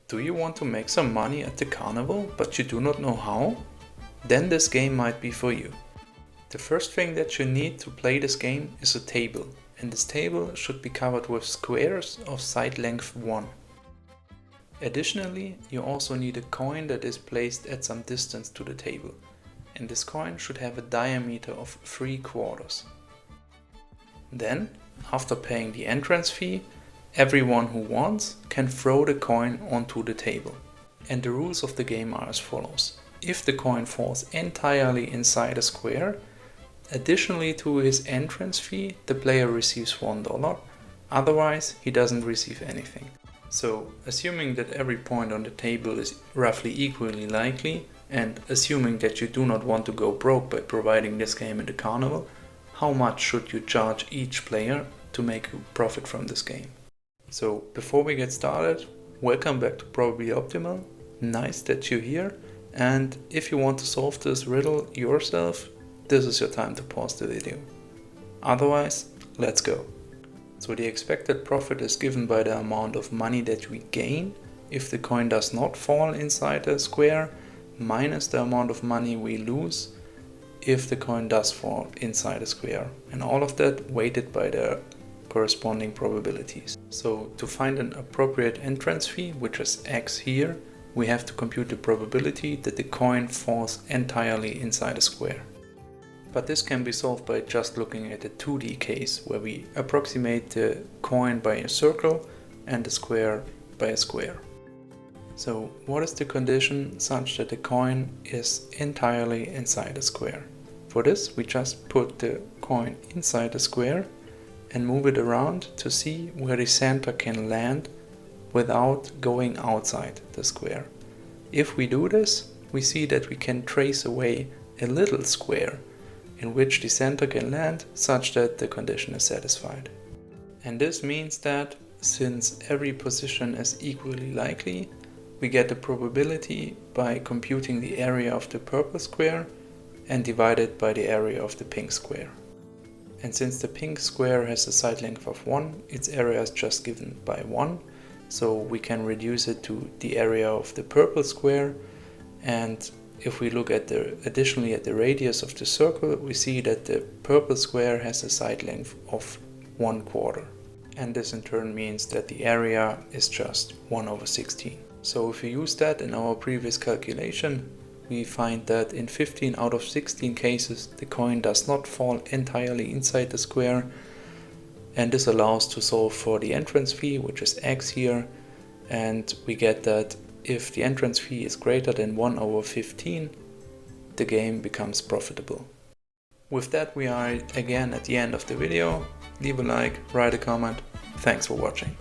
Do you want to make some money at the carnival, but you do not know how? Then this game might be for you. The first thing that you need to play this game is a table, and this table should be covered with squares of side length 1. Additionally, you also need a coin that is placed at some distance to the table, and this coin should have a diameter of 3/4. Then, after paying the entrance fee, everyone who wants can throw the coin onto the table. And the rules of the game are as follows. If the coin falls entirely inside a square, additionally to his entrance fee, the player receives $1, otherwise he doesn't receive anything. So, assuming that every point on the table is roughly equally likely, and assuming that you do not want to go broke by providing this game in the carnival, how much should you charge each player to make a profit from this game? So before we get started, welcome back to Probably Optimal. Nice that you're here, and if you want to solve this riddle yourself, this is your time to pause the video. Otherwise, let's go. So the expected profit is given by the amount of money that we gain if the coin does not fall inside a square, minus the amount of money we lose if the coin does fall inside a square, and all of that weighted by the corresponding probabilities. So to find an appropriate entrance fee, which is X here, we have to compute the probability that the coin falls entirely inside a square. But this can be solved by just looking at a 2D case where we approximate the coin by a circle and the square by a square. So what is the condition such that the coin is entirely inside a square? For this, we just put the coin inside the square and move it around to see where the center can land without going outside the square. If we do this, we see that we can trace away a little square in which the center can land such that the condition is satisfied. And this means that since every position is equally likely, we get the probability by computing the area of the purple square and divide it by the area of the pink square. And since the pink square has a side length of 1, its area is just given by 1, so we can reduce it to the area of the purple square. And if we look at additionally at the radius of the circle, we see that the purple square has a side length of 1/4. And this in turn means that the area is just 1/16. So if we use that in our previous calculation, we find that in 15 out of 16 cases the coin does not fall entirely inside the square, and this allows to solve for the entrance fee, which is X here, and we get that if the entrance fee is greater than 1/15, the game becomes profitable. With that, we are again at the end of the video. Leave a like, write a comment. Thanks for watching.